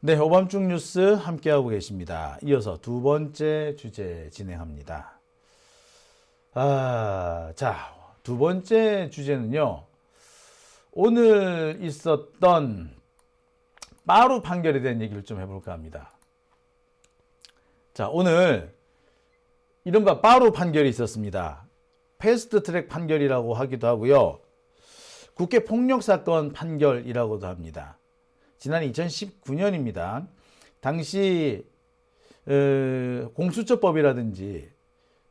네, 오밤중 뉴스 함께하고 계십니다. 이어서 두 번째 주제 진행합니다. 자, 두 번째 주제는요. 오늘 있었던 빠루 판결에 대한 얘기를 좀 해볼까 합니다. 자, 오늘 이른바 빠루 판결이 있었습니다. 패스트 트랙 판결이라고 하기도 하고요. 국회 폭력 사건 판결이라고도 합니다. 지난 2019년입니다. 당시 공수처법이라든지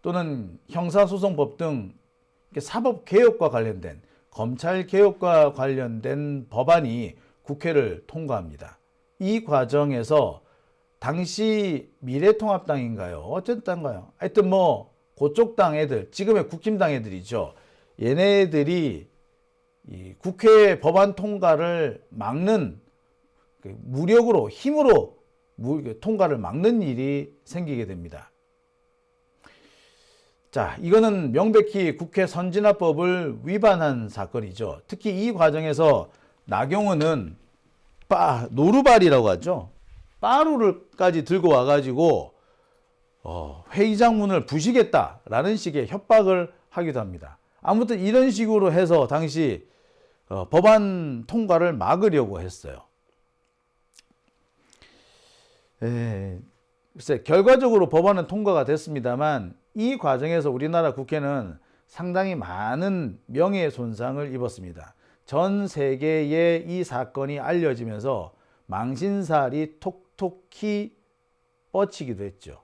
또는 형사소송법 등 사법개혁과 관련된 검찰개혁과 관련된 법안이 국회를 통과합니다. 이 과정에서 당시 미래통합당인가요? 어쨌든 당가요? 하여튼 그쪽 당 애들, 지금의 국힘당 애들이죠. 얘네들이 이 국회 법안 통과를 막는 무력으로 힘으로 통과를 막는 일이 생기게 됩니다. 자, 이거는 명백히 국회 선진화법을 위반한 사건이죠. 특히 이 과정에서 나경원은 노루발이라고 하죠. 빠루를까지 들고 와가지고 회의장 문을 부시겠다라는 식의 협박을 하기도 합니다. 아무튼 이런 식으로 해서 당시 법안 통과를 막으려고 했어요. 글쎄, 결과적으로 법안은 통과가 됐습니다만 이 과정에서 우리나라 국회는 상당히 많은 명예손상을 입었습니다. 전 세계에 이 사건이 알려지면서 망신살이 톡톡히 뻗치기도 했죠.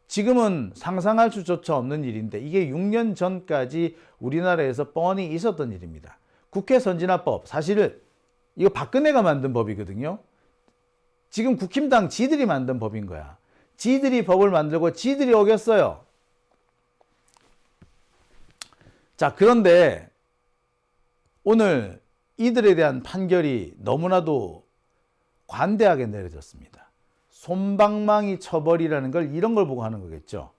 지금은 상상할 수조차 없는 일인데 이게 6년 전까지 우리나라에서 뻔히 있었던 일입니다. 국회 선진화법, 사실 이거 박근혜가 만든 법이거든요. 지금 국힘당 지들이 만든 법인 거야. 지들이 법을 만들고 지들이 어겼어요. 자, 그런데 오늘 이들에 대한 판결이 너무나도 관대하게 내려졌습니다. 솜방망이 처벌이라는 걸 이런 걸 보고 하는 거겠죠.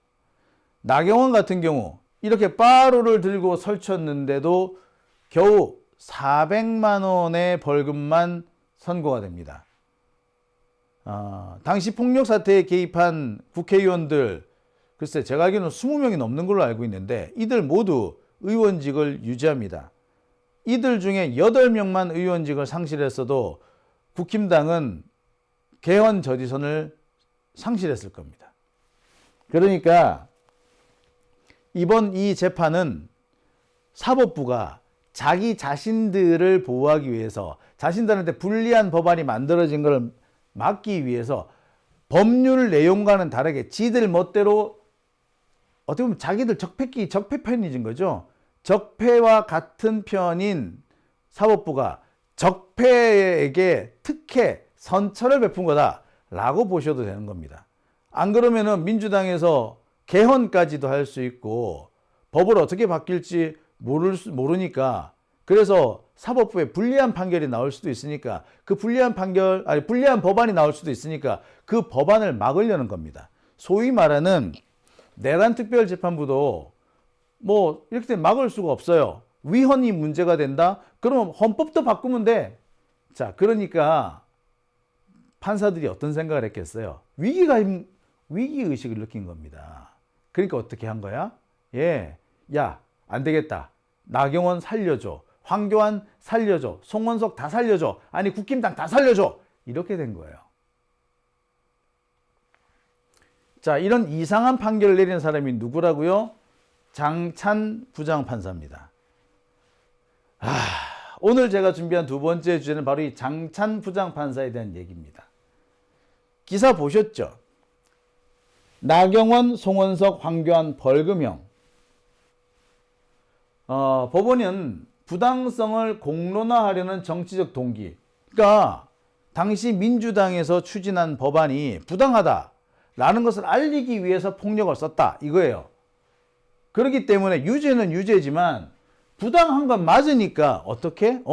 나경원 같은 경우 이렇게 빠루를 들고 설쳤는데도 겨우 400만 원의 벌금만 선고가 됩니다. 당시 폭력 사태에 개입한 국회의원들, 글쎄 제가 알기로는 20명이 넘는 걸로 알고 있는데 이들 모두 의원직을 유지합니다. 이들 중에 8명만 의원직을 상실했어도 국힘당은 개헌 저지선을 상실했을 겁니다. 그러니까 이번 이 재판은 사법부가 자기 자신들을 보호하기 위해서 자신들한테 불리한 법안이 만들어진 걸 막기 위해서 법률 내용과는 다르게 지들 멋대로 어떻게 보면 자기들 적폐 편이진 거죠. 적폐와 같은 편인 사법부가 적폐에게 특혜, 선처를 베푼 거다라고 보셔도 되는 겁니다. 안 그러면은 민주당에서 개헌까지도 할 수 있고 법을 어떻게 바뀔지 모르니까 그래서 사법부에 불리한 판결이 나올 수도 있으니까 불리한 법안이 나올 수도 있으니까 그 법안을 막으려는 겁니다. 소위 말하는 내란 특별재판부도 이렇게 되면 막을 수가 없어요. 위헌이 문제가 된다? 그러면 헌법도 바꾸면 돼. 자, 그러니까 판사들이 어떤 생각을 했겠어요? 위기의식을 느낀 겁니다. 그러니까 어떻게 한 거야? 안 되겠다. 나경원 살려줘. 황교안 살려줘. 송원석 다 살려줘. 아니 국힘당 다 살려줘. 이렇게 된 거예요. 자, 이런 이상한 판결을 내린 사람이 누구라고요? 장찬 부장판사입니다. 오늘 제가 준비한 두 번째 주제는 바로 이 장찬 부장판사에 대한 얘기입니다. 기사 보셨죠? 나경원, 송원석, 황교안 벌금형. 법원은 부당성을 공론화하려는 정치적 동기. 그러니까 당시 민주당에서 추진한 법안이 부당하다라는 것을 알리기 위해서 폭력을 썼다 이거예요. 그렇기 때문에 유죄는 유죄지만 부당한 건 맞으니까 어떻게?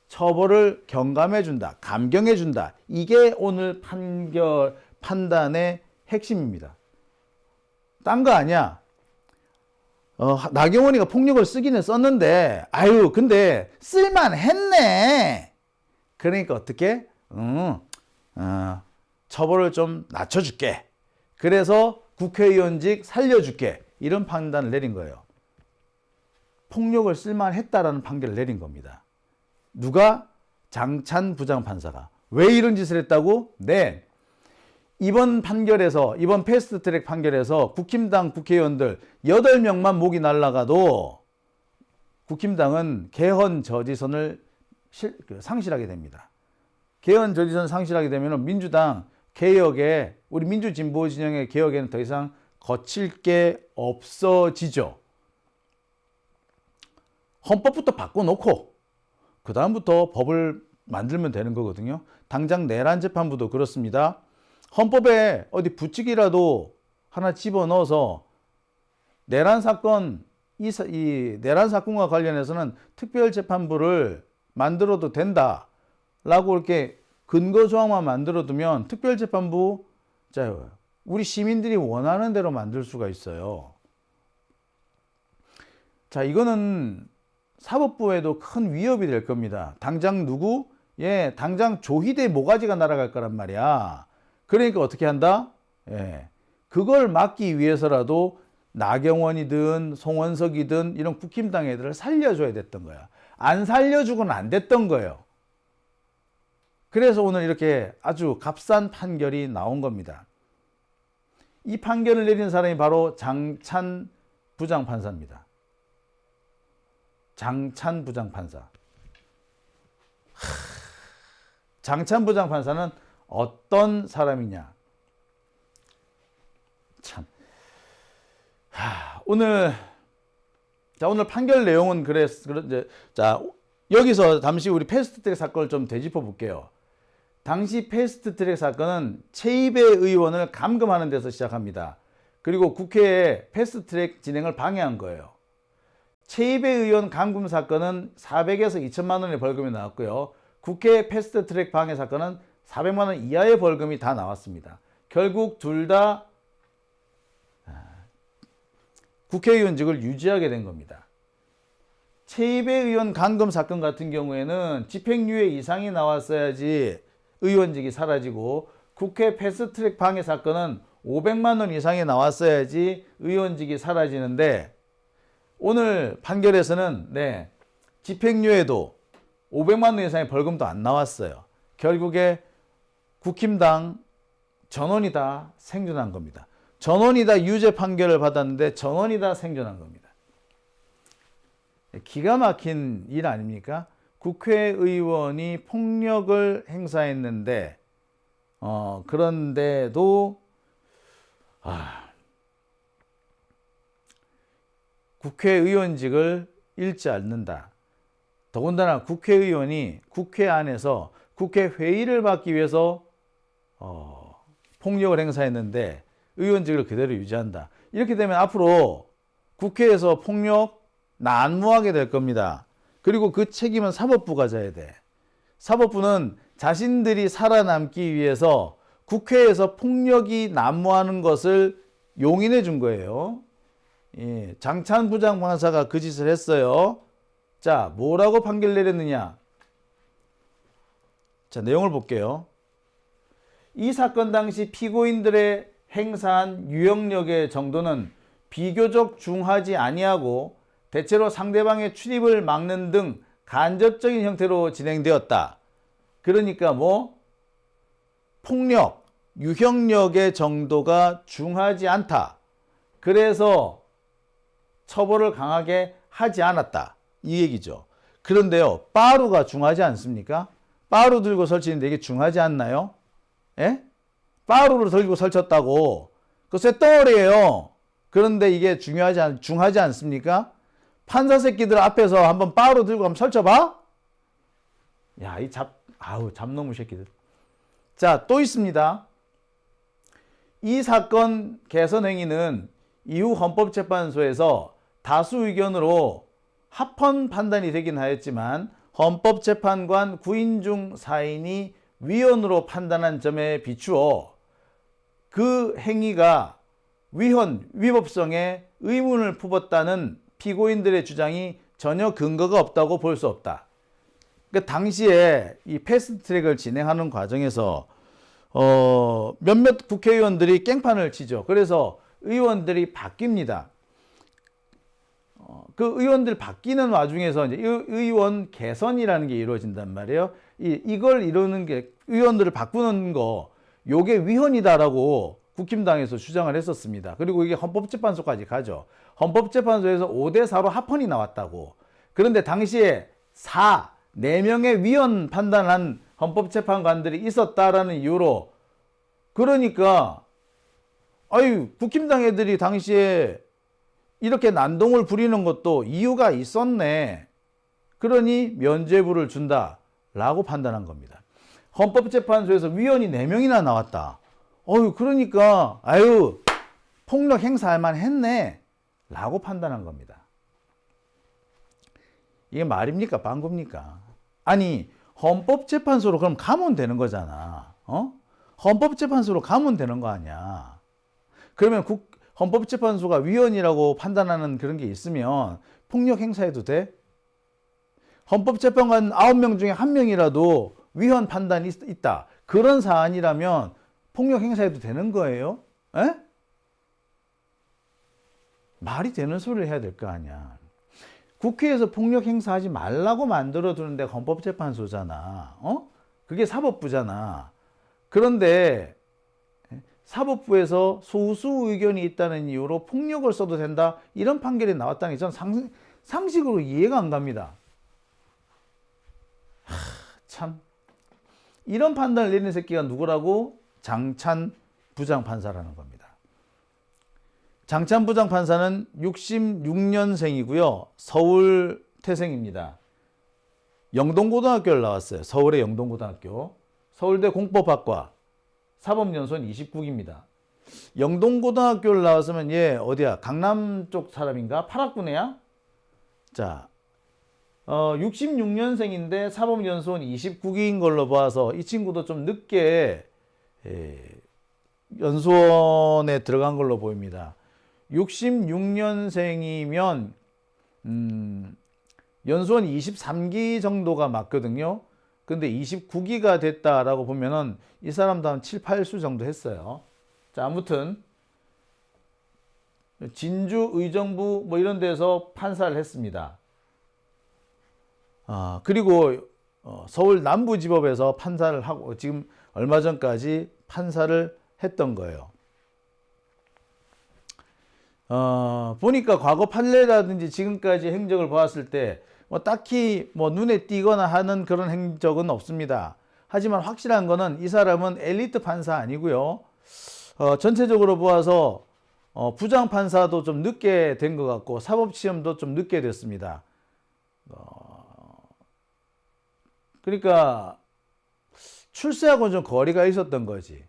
처벌을 경감해준다, 감경해준다. 이게 오늘 판단의 핵심입니다. 딴 거 아니야. 나경원이가 폭력을 쓰기는 썼는데 근데 쓸만했네. 그러니까 어떻게? 처벌을 좀 낮춰줄게. 그래서 국회의원직 살려줄게. 이런 판단을 내린 거예요. 폭력을 쓸만했다라는 판결을 내린 겁니다. 누가? 장찬 부장판사가. 왜 이런 짓을 했다고? 네. 이번 판결에서, 이번 패스트트랙 판결에서 국힘당 국회의원들 8명만 목이 날아가도 국힘당은 개헌 저지선을 상실하게 됩니다. 개헌 저지선 상실하게 되면 민주당 개혁에, 우리 민주진보 진영의 개혁에는 더 이상 거칠 게 없어지죠. 헌법부터 바꿔놓고 그 다음부터 법을 만들면 되는 거거든요. 당장 내란 재판부도 그렇습니다. 헌법에 어디 붙이기라도 하나 집어넣어서 내란 사건, 이 내란 사건과 관련해서는 특별재판부를 만들어도 된다라고 이렇게 근거 조항만 만들어두면 특별재판부, 자, 우리 시민들이 원하는 대로 만들 수가 있어요. 자, 이거는 사법부에도 큰 위협이 될 겁니다. 당장 누구? 예, 당장 조희대 모가지가 날아갈 거란 말이야. 그러니까 어떻게 한다? 예, 그걸 막기 위해서라도 나경원이든 송원석이든 이런 국힘당 애들을 살려줘야 됐던 거야. 안 살려주고는 안 됐던 거예요. 그래서 오늘 이렇게 아주 값싼 판결이 나온 겁니다. 이 판결을 내린 사람이 바로 장찬 부장판사입니다. 장찬 부장판사. 장찬 부장판사는 어떤 사람이냐? 참. 오늘 판결 내용은 자, 여기서 잠시 우리 패스트트랙 사건을 좀 되짚어 볼게요. 당시 패스트트랙 사건은 최입의 의원을 감금하는 데서 시작합니다. 그리고 국회에 패스트트랙 진행을 방해한 거예요. 최입의 의원 감금 사건은 400에서 2천만 원의 벌금이 나왔고요. 국회 패스트트랙 방해 사건은 400만 원 이하의 벌금이 다 나왔습니다. 결국 둘 다 국회의원직을 유지하게 된 겁니다. 최입의 의원 감금 사건 같은 경우에는 집행유예 이상이 나왔어야지 의원직이 사라지고, 국회 패스트트랙 방해 사건은 500만 원 이상이 나왔어야지 의원직이 사라지는데, 오늘 판결에서는 집행유예도 500만 원 이상의 벌금도 안 나왔어요. 결국에 국힘당 전원이 다 생존한 겁니다. 전원이 다 유죄 판결을 받았는데 전원이 다 생존한 겁니다. 기가 막힌 일 아닙니까? 국회의원이 폭력을 행사했는데 그런데도 국회의원직을 잃지 않는다. 더군다나 국회의원이 국회 안에서 국회 회의를 받기 위해서 폭력을 행사했는데 의원직을 그대로 유지한다. 이렇게 되면 앞으로 국회에서 폭력 난무하게 될 겁니다. 그리고 그 책임은 사법부가 져야 돼. 사법부는 자신들이 살아남기 위해서 국회에서 폭력이 난무하는 것을 용인해 준 거예요. 예, 장찬 부장판사가 그 짓을 했어요. 자, 뭐라고 판결 내렸느냐? 자, 내용을 볼게요. 이 사건 당시 피고인들의 행사한 유형력의 정도는 비교적 중하지 아니하고 대체로 상대방의 출입을 막는 등 간접적인 형태로 진행되었다. 그러니까 폭력, 유형력의 정도가 중하지 않다. 그래서 처벌을 강하게 하지 않았다. 이 얘기죠. 그런데요, 빠루가 중하지 않습니까? 빠루 들고 설치는데 이게 중하지 않나요? 예? 빠루를 들고 설쳤다고. 그 쇳덩어리예요. 그런데 이게 중하지 않습니까? 판사 새끼들 앞에서 한번 빠루 들고 한번 설쳐봐? 야, 잡놈의 새끼들. 자, 또 있습니다. 이 사건 개선 행위는 이후 헌법재판소에서 다수 의견으로 합헌 판단이 되긴 하였지만 헌법재판관 9인 중 4인이 위헌으로 판단한 점에 비추어 그 행위가 위법성에 의문을 품었다는 피고인들의 주장이 전혀 근거가 없다고 볼 수 없다. 그러니까 당시에 이 패스트트랙을 진행하는 과정에서 몇몇 국회의원들이 깽판을 치죠. 그래서 의원들이 바뀝니다. 그 의원들 바뀌는 와중에서 이제 의원 개선이라는 게 이루어진단 말이에요. 이걸 이루는 게 의원들을 바꾸는 거, 요게 위헌이다라고 국힘당에서 주장을 했었습니다. 그리고 이게 헌법재판소까지 가죠. 헌법재판소에서 5대4로 합헌이 나왔다고. 그런데 당시에 4명의 위헌 판단한 헌법재판관들이 있었다라는 이유로, 그러니까 국힘당 애들이 당시에 이렇게 난동을 부리는 것도 이유가 있었네. 그러니 면죄부를 준다라고 판단한 겁니다. 헌법재판소에서 위원이 4명이나 나왔다. 그러니까 폭력 행사할 만했네 라고 판단한 겁니다. 이게 말입니까 방구입니까? 아니, 헌법재판소로 그럼 가면 되는 거잖아. 헌법재판소로 가면 되는 거 아니야. 그러면 헌법재판소가 위헌이라고 판단하는 그런 게 있으면 폭력 행사해도 돼? 헌법재판관 9명 중에 1명이라도 위헌 판단이 있다. 그런 사안이라면 폭력 행사해도 되는 거예요? 에? 말이 되는 소리를 해야 될 거 아니야. 국회에서 폭력 행사하지 말라고 만들어두는 데가 헌법재판소잖아. 그게 사법부잖아. 그런데 사법부에서 소수 의견이 있다는 이유로 폭력을 써도 된다, 이런 판결이 나왔다는 게 저는 상식으로 이해가 안 갑니다. 참, 이런 판단을 내리는 새끼가 누구라고? 장찬 부장판사라는 겁니다. 장찬 부장판사는 66년생이고요. 서울 태생입니다. 영동고등학교를 나왔어요. 서울의 영동고등학교. 서울대 공법학과. 사법연수원 29기입니다. 영동고등학교를 나왔으면 얘 어디야? 강남 쪽 사람인가? 파락구네야? 자, 66년생인데 사법연수원 29기인 걸로 봐서 이 친구도 좀 늦게 연수원에 들어간 걸로 보입니다. 66년생이면 연수원 23기 정도가 맞거든요. 근데 29기가 됐다라고 보면은 이 사람도 한 7, 8수 정도 했어요. 자, 아무튼 진주 의정부 뭐 이런 데서 판사를 했습니다. 그리고 서울 남부지법에서 판사를 하고 지금 얼마 전까지 판사를 했던 거예요. 보니까 과거 판례라든지 지금까지 행적을 보았을 때 딱히 눈에 띄거나 하는 그런 행적은 없습니다. 하지만 확실한 거는 이 사람은 엘리트 판사 아니고요. 전체적으로 보아서 부장 판사도 좀 늦게 된 것 같고 사법시험도 좀 늦게 됐습니다. 그러니까 출세하고는 좀 거리가 있었던 거지.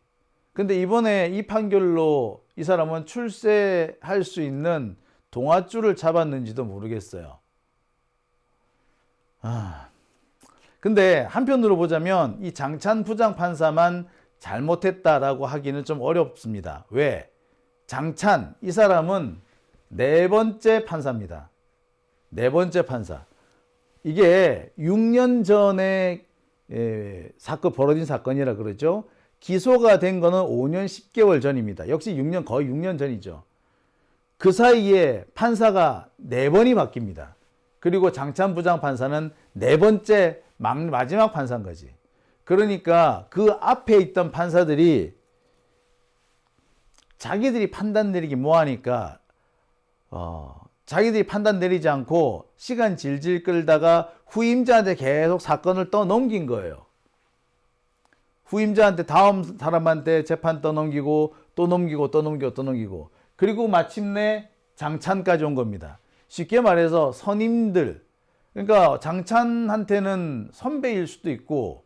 근데 이번에 이 판결로 이 사람은 출세할 수 있는 동아줄을 잡았는지도 모르겠어요. 근데 한편으로 보자면 이 장찬 부장판사만 잘못했다라고 하기는 좀 어렵습니다. 왜? 장찬, 이 사람은 4번째 판사입니다. 4번째 판사. 이게 6년 전에 벌어진 사건이라 그러죠. 기소가 된 거는 5년 10개월 전입니다. 역시 거의 6년 전이죠. 그 사이에 판사가 4번이 바뀝니다. 그리고 장찬 부장판사는 4번째 마지막 판사인 거지. 그러니까 그 앞에 있던 판사들이 자기들이 판단 내리기 뭐하니까 자기들이 판단 내리지 않고 시간 질질 끌다가 후임자한테 계속 사건을 떠넘긴 거예요. 후임자한테 다음 사람한테 재판 떠넘기고 또 넘기고 또 넘기고 또 넘기고, 그리고 마침내 장찬까지 온 겁니다. 쉽게 말해서 선임들, 그러니까 장찬한테는 선배일 수도 있고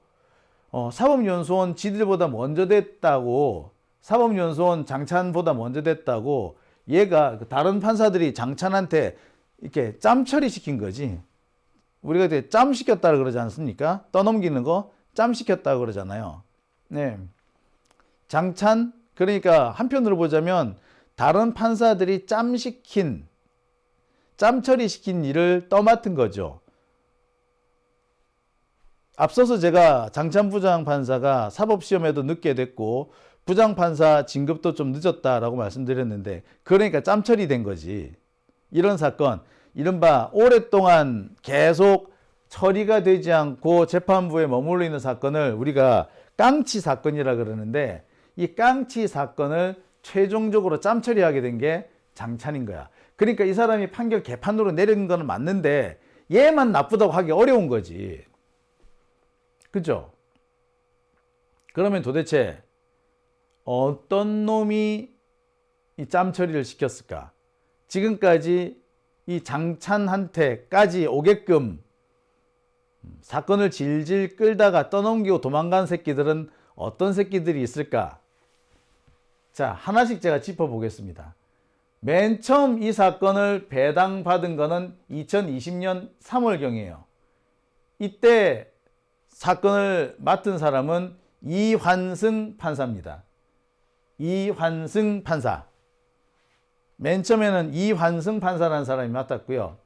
사법연수원 지들보다 먼저 됐다고, 사법연수원 장찬보다 먼저 됐다고 얘가 다른 판사들이 장찬한테 이렇게 짬 처리시킨 거지. 우리가 이제 짬 시켰다 그러지 않습니까? 떠넘기는 거 짬 시켰다 그러잖아요. 네. 장찬, 그러니까 한편으로 보자면 다른 판사들이 짬 처리시킨 일을 떠맡은 거죠. 앞서서 제가 장찬 부장판사가 사법시험에도 늦게 됐고 부장판사 진급도 좀 늦었다라고 말씀드렸는데, 그러니까 짬처리 된 거지. 이런 사건, 이른바 오랫동안 계속 처리가 되지 않고 재판부에 머물러 있는 사건을 우리가 깡치 사건이라 그러는데, 이 깡치 사건을 최종적으로 짬처리하게 된 게 장찬인 거야. 그러니까 이 사람이 판결 개판으로 내린 거는 맞는데 얘만 나쁘다고 하기 어려운 거지. 그죠? 그러면 도대체 어떤 놈이 이 짬처리를 시켰을까? 지금까지 이 장찬한테까지 오게끔 사건을 질질 끌다가 떠넘기고 도망간 새끼들은 어떤 새끼들이 있을까? 자, 하나씩 제가 짚어보겠습니다. 맨 처음 이 사건을 배당받은 거는 2020년 3월경이에요. 이때 사건을 맡은 사람은 이환승 판사입니다. 이환승 판사. 맨 처음에는 이환승 판사라는 사람이 맡았고요.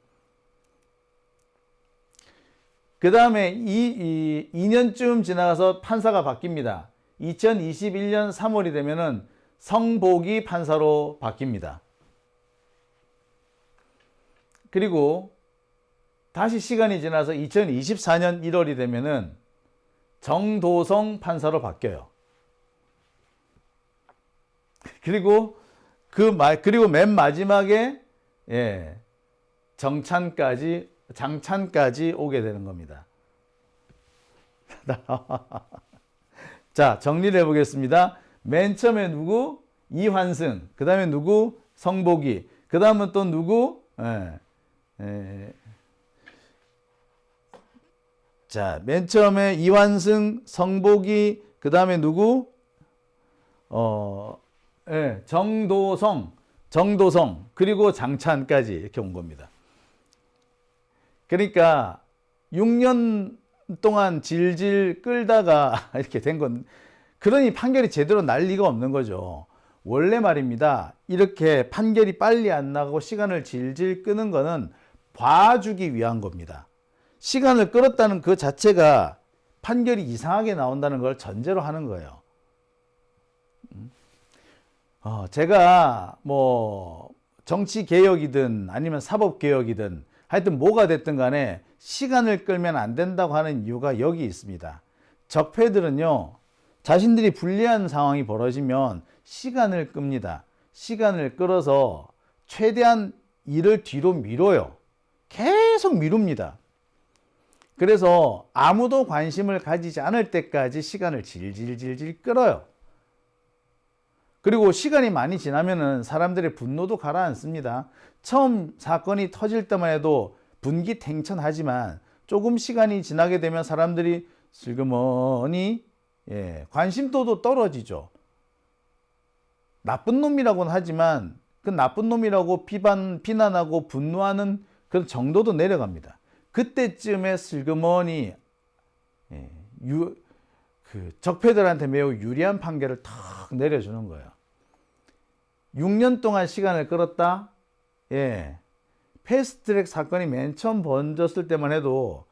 그 다음에 2년쯤 지나가서 판사가 바뀝니다. 2021년 3월이 되면은 성복이 판사로 바뀝니다. 그리고 다시 시간이 지나서 2024년 1월이 되면은 정도성 판사로 바뀌어요. 그리고 맨 마지막에 장찬까지 오게 되는 겁니다. 자, 정리를 해보겠습니다. 맨 처음에 누구? 이환승. 그 다음에 누구? 성복이. 그 다음은 또 누구? 자, 맨 처음에 이환승, 성복이, 그 다음에 누구? 정도성, 그리고 장찬까지 이렇게 온 겁니다. 그러니까 6년 동안 질질 끌다가 이렇게 된 건, 그러니 판결이 제대로 날 리가 없는 거죠. 원래 말입니다. 이렇게 판결이 빨리 안 나가고 시간을 질질 끄는 거는 봐주기 위한 겁니다. 시간을 끌었다는 그 자체가 판결이 이상하게 나온다는 걸 전제로 하는 거예요. 제가 뭐 정치 개혁이든 아니면 사법 개혁이든 하여튼 뭐가 됐든 간에 시간을 끌면 안 된다고 하는 이유가 여기 있습니다. 적폐들은요, 자신들이 불리한 상황이 벌어지면 시간을 끕니다. 시간을 끌어서 최대한 일을 뒤로 미뤄요. 계속 미룹니다. 그래서 아무도 관심을 가지지 않을 때까지 시간을 질질질질 끌어요. 그리고 시간이 많이 지나면은 사람들의 분노도 가라앉습니다. 처음 사건이 터질 때만 해도 분기탱천하지만 조금 시간이 지나게 되면 사람들이 슬그머니 관심도도 떨어지죠. 나쁜 놈이라고는 하지만 그 나쁜 놈이라고 비난하고 분노하는 그런 정도도 내려갑니다. 그때쯤에 슬그머니 적폐들한테 매우 유리한 판결을 탁 내려주는 거예요. 6년 동안 시간을 끌었다. 패스트트랙 사건이 맨 처음 번졌을 때만 해도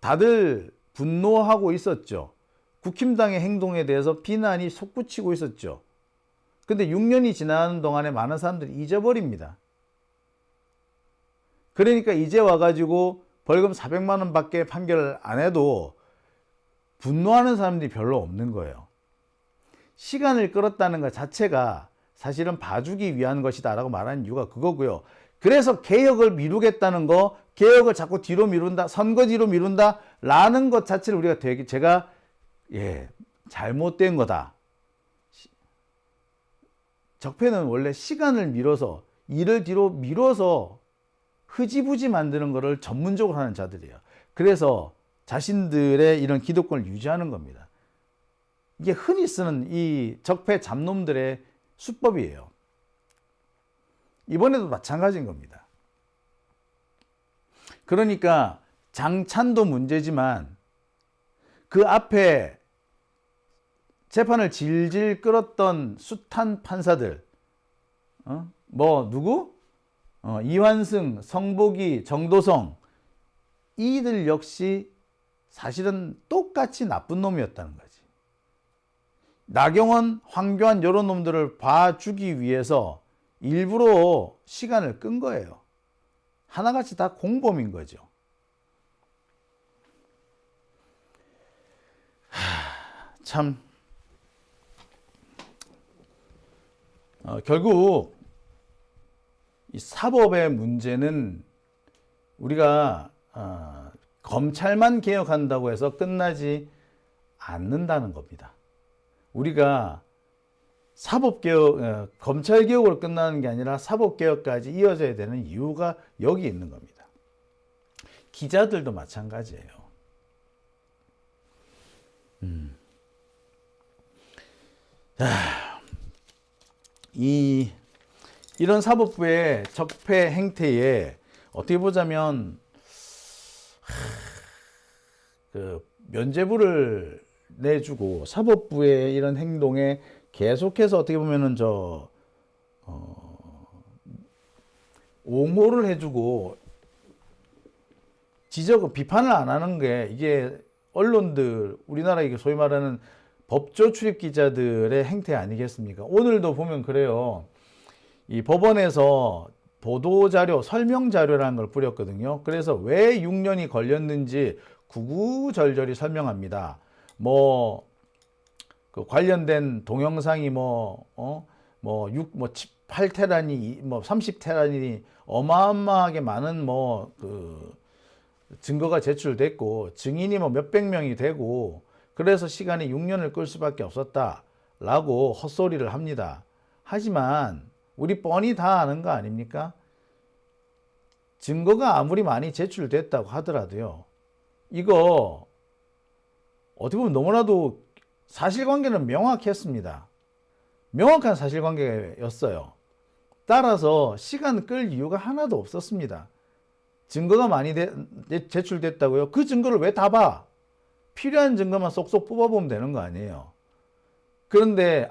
다들 분노하고 있었죠. 국힘당의 행동에 대해서 비난이 솟구치고 있었죠. 근데 6년이 지나는 동안에 많은 사람들이 잊어버립니다. 그러니까 이제 와가지고 벌금 400만 원 밖에 판결을 안 해도 분노하는 사람들이 별로 없는 거예요. 시간을 끌었다는 것 자체가 사실은 봐주기 위한 것이다 라고 말하는 이유가 그거고요. 그래서 개혁을 미루겠다는 거, 개혁을 자꾸 뒤로 미룬다, 선거 뒤로 미룬다 라는 것 자체를 우리가 제가 잘못된 거다. 적폐는 원래 시간을 미뤄서, 일을 뒤로 미뤄서 흐지부지 만드는 것을 전문적으로 하는 자들이에요. 그래서 자신들의 이런 기득권을 유지하는 겁니다. 이게 흔히 쓰는 이 적폐 잡놈들의 수법이에요. 이번에도 마찬가지인 겁니다. 그러니까 장찬도 문제지만 그 앞에 재판을 질질 끌었던 숱한 판사들, 누구? 이환승, 성복이, 정도성, 이들 역시 사실은 똑같이 나쁜 놈이었다는 거지. 나경원, 황교안 이런 놈들을 봐주기 위해서 일부러 시간을 끈 거예요. 하나같이 다 공범인 거죠. 참 결국 이 사법의 문제는 우리가 검찰만 개혁한다고 해서 끝나지 않는다는 겁니다. 우리가 사법개혁, 검찰개혁으로 끝나는 게 아니라 사법개혁까지 이어져야 되는 이유가 여기 있는 겁니다. 기자들도 마찬가지예요. 이런 사법부의 적폐 행태에 어떻게 보자면 그 면죄부를 내주고 사법부의 이런 행동에 계속해서 어떻게 보면은 옹호를 해주고 비판을 안 하는 게 이게 언론들, 우리나라 이게 소위 말하는 법조 출입 기자들의 행태 아니겠습니까? 오늘도 보면 그래요. 이 법원에서 보도자료, 설명자료라는 걸 뿌렸거든요. 그래서 왜 6년이 걸렸는지 구구절절히 설명합니다. 그 관련된 동영상이 8테라니, 30테라니 어마어마하게 많은 그 증거가 제출됐고, 증인이 몇백 명이 되고, 그래서 시간이 6년을 끌 수밖에 없었다라고 헛소리를 합니다. 하지만 우리 뻔히 다 아는 거 아닙니까? 증거가 아무리 많이 제출됐다고 하더라도요, 이거 어떻게 보면 너무나도 사실관계는 명확했습니다. 명확한 사실관계였어요. 따라서 시간 끌 이유가 하나도 없었습니다. 증거가 많이 제출됐다고요? 그 증거를 왜 다 봐? 필요한 증거만 쏙쏙 뽑아보면 되는 거 아니에요. 그런데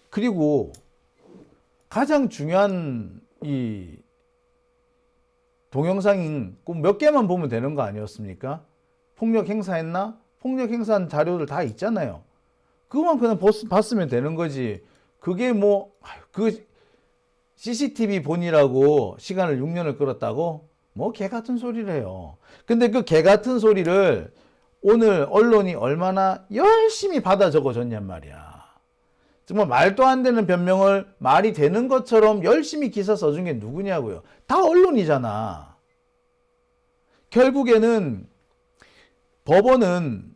그리고 가장 중요한 이 동영상인 꼭 몇 개만 보면 되는 거 아니었습니까? 폭력 행사했나? 폭력 행사한 자료들 다 있잖아요. 그것만 그냥 봤으면 되는 거지. 그게 그 CCTV 본이라고 시간을 6년을 끌었다고? 개 같은 소리를 해요. 근데 그 개 같은 소리를 오늘 언론이 얼마나 열심히 받아 적어줬냔 말이야. 정말 말도 안 되는 변명을 말이 되는 것처럼 열심히 기사 써준 게 누구냐고요. 다 언론이잖아. 결국에는 법원은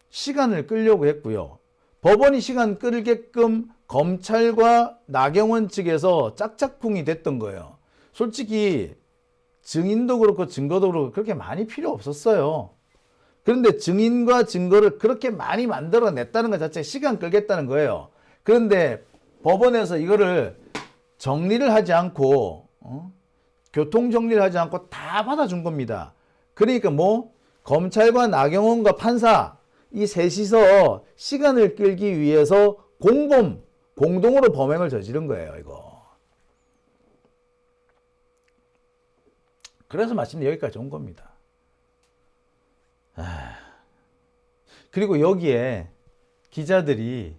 시간을 끌려고 했고요. 법원이 시간 끌게끔 검찰과 나경원 측에서 짝짝꿍이 됐던 거예요. 솔직히 증인도 그렇고 증거도 그렇고 그렇게 많이 필요 없었어요. 그런데 증인과 증거를 그렇게 많이 만들어냈다는 것 자체가 시간 끌겠다는 거예요. 그런데 법원에서 이거를 정리를 하지 않고 교통 정리를 하지 않고 다 받아준 겁니다. 그러니까 검찰과 나경원과 판사 이 셋이서 시간을 끌기 위해서 공동으로 범행을 저지른 거예요, 이거. 그래서 마침 여기까지 온 겁니다. 그리고 여기에 기자들이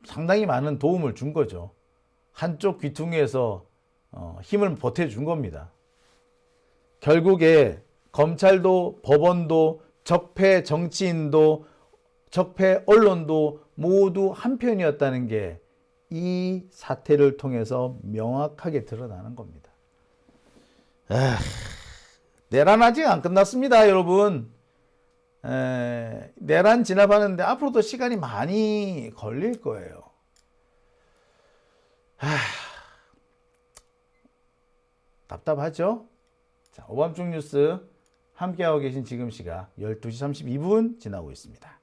상당히 많은 도움을 준 거죠. 한쪽 귀퉁이에서 힘을 보태준 겁니다. 결국에 검찰도 법원도 적폐 정치인도 적폐 언론도 모두 한편이었다는 게 이 사태를 통해서 명확하게 드러나는 겁니다. 내란 아직 안 끝났습니다, 여러분. 내란 진압하는데 앞으로도 시간이 많이 걸릴 거예요. 답답하죠? 자, 오밤중 뉴스 함께하고 계신 지금 시각 12시 32분 지나고 있습니다.